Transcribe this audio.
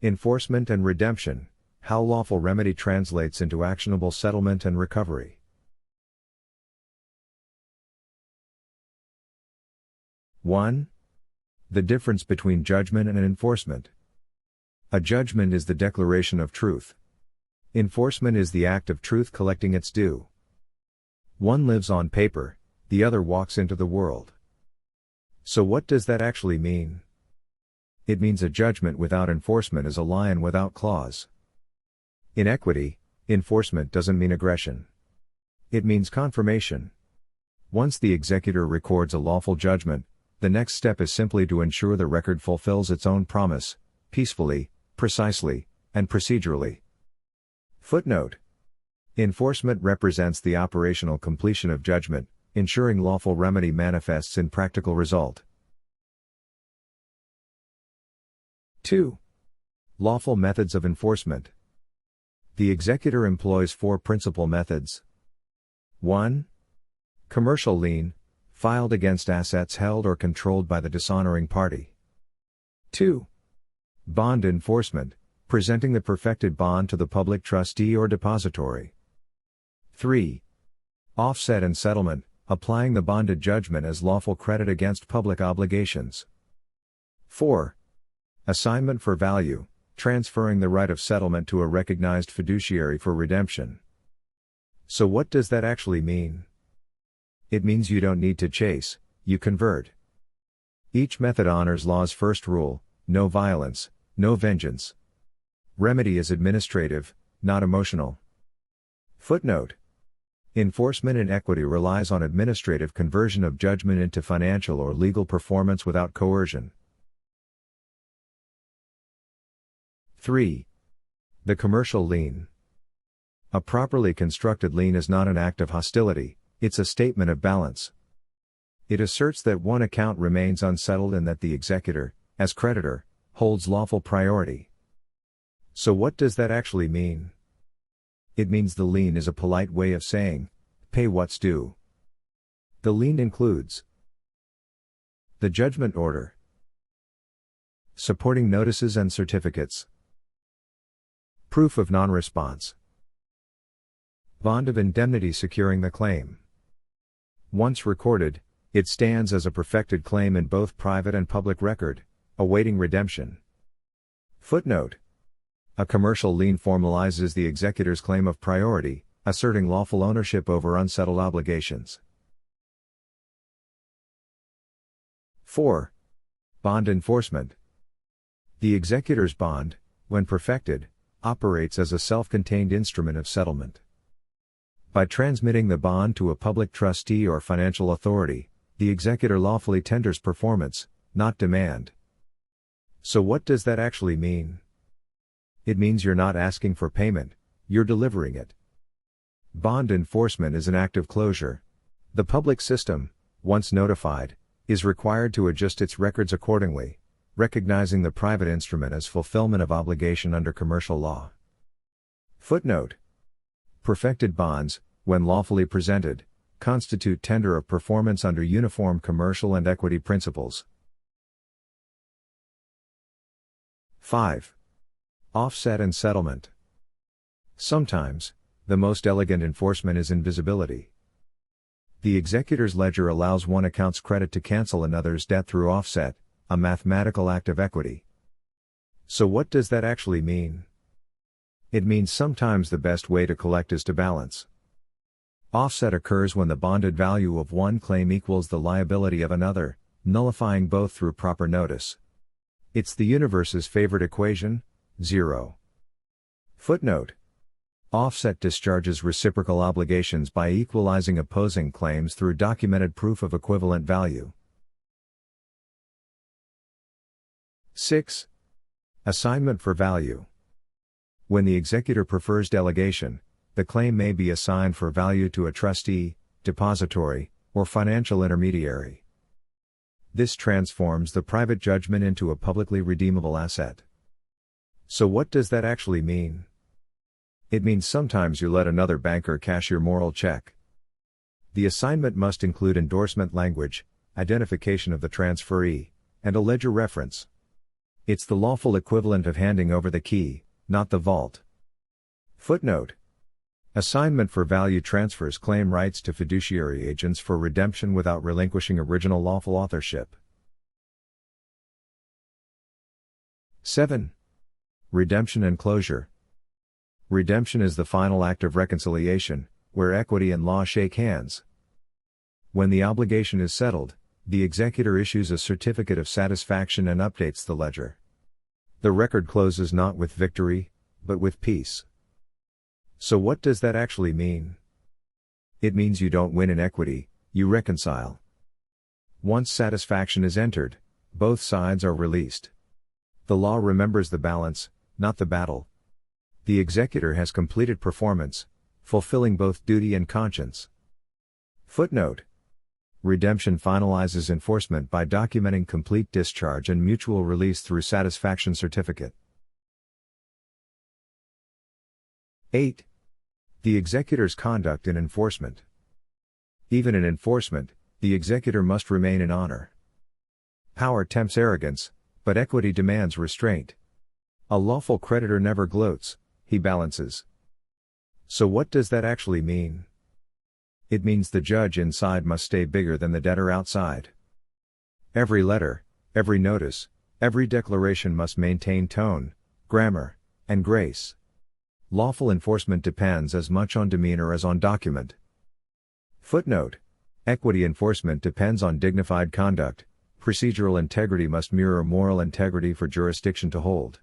Enforcement and redemption, how lawful remedy translates into actionable settlement and recovery. 1. The difference between judgment and enforcement. A judgment is the declaration of truth. Enforcement is the act of truth collecting its due. One lives on paper, the other walks into the world. So what does that actually mean? It means a judgment without enforcement is a lion without claws. In equity, enforcement doesn't mean aggression. It means confirmation. Once the executor records a lawful judgment, the next step is simply to ensure the record fulfills its own promise, peacefully, precisely, and procedurally. Footnote. Enforcement represents the operational completion of judgment, ensuring lawful remedy manifests in practical result. 2. Lawful methods of enforcement. The executor employs 4 principal methods. 1. Commercial lien, filed against assets held or controlled by the dishonoring party. 2. Bond enforcement, presenting the perfected bond to the public trustee or depository. 3. Offset and settlement, applying the bonded judgment as lawful credit against public obligations. 4. Assignment for value, transferring the right of settlement to a recognized fiduciary for redemption. So what does that actually mean? It means you don't need to chase, you convert. Each method honors law's first rule: no violence, no vengeance. Remedy is administrative, not emotional. Footnote. Enforcement in equity relies on administrative conversion of judgment into financial or legal performance without coercion. 3. The commercial lien. A properly constructed lien is not an act of hostility, it's a statement of balance. It asserts that one account remains unsettled and that the executor, as creditor, holds lawful priority. So what does that actually mean? It means the lien is a polite way of saying, pay what's due. The lien includes the judgment order, supporting notices and certificates, proof of non-response, bond of indemnity securing the claim. Once recorded, it stands as a perfected claim in both private and public record, awaiting redemption. Footnote. A commercial lien formalizes the executor's claim of priority, asserting lawful ownership over unsettled obligations. 4. Bond enforcement. The executor's bond, when perfected, operates as a self-contained instrument of settlement. By transmitting the bond to a public trustee or financial authority, the executor lawfully tenders performance, not demand. So what does that actually mean? It means you're not asking for payment, you're delivering it. Bond enforcement is an act of closure. The public system, once notified, is required to adjust its records accordingly, recognizing the private instrument as fulfillment of obligation under commercial law. Footnote. Perfected bonds, when lawfully presented, constitute tender of performance under uniform commercial and equity principles. 5. Offset and settlement. Sometimes, the most elegant enforcement is invisibility. The executor's ledger allows one account's credit to cancel another's debt through offset, a mathematical act of equity. So what does that actually mean? It means sometimes the best way to collect is to balance. Offset occurs when the bonded value of one claim equals the liability of another, nullifying both through proper notice. It's the universe's favorite equation, 0. Footnote. Offset discharges reciprocal obligations by equalizing opposing claims through documented proof of equivalent value. 6. Assignment for value. When the executor prefers delegation, the claim may be assigned for value to a trustee, depository, or financial intermediary. This transforms the private judgment into a publicly redeemable asset. So what does that actually mean? It means sometimes you let another banker cash your moral check. The assignment must include endorsement language, identification of the transferee, and a ledger reference. It's the lawful equivalent of handing over the key, not the vault. Footnote. Assignment for value transfers claim rights to fiduciary agents for redemption without relinquishing original lawful authorship. 7. Redemption and closure. Redemption is the final act of reconciliation, where equity and law shake hands. When the obligation is settled, the executor issues a certificate of satisfaction and updates the ledger. The record closes not with victory, but with peace. So what does that actually mean? It means you don't win in equity, you reconcile. Once satisfaction is entered, both sides are released. The law remembers the balance, not the battle. The executor has completed performance, fulfilling both duty and conscience. Footnote. Redemption finalizes enforcement by documenting complete discharge and mutual release through satisfaction certificate. 8. The executor's conduct in enforcement. Even in enforcement, the executor must remain in honor. Power tempts arrogance, but equity demands restraint. A lawful creditor never gloats, he balances. So what does that actually mean? It means the judge inside must stay bigger than the debtor outside. Every letter, every notice, every declaration must maintain tone, grammar, and grace. Lawful enforcement depends as much on demeanor as on document. Footnote. Equity enforcement depends on dignified conduct. Procedural integrity must mirror moral integrity for jurisdiction to hold.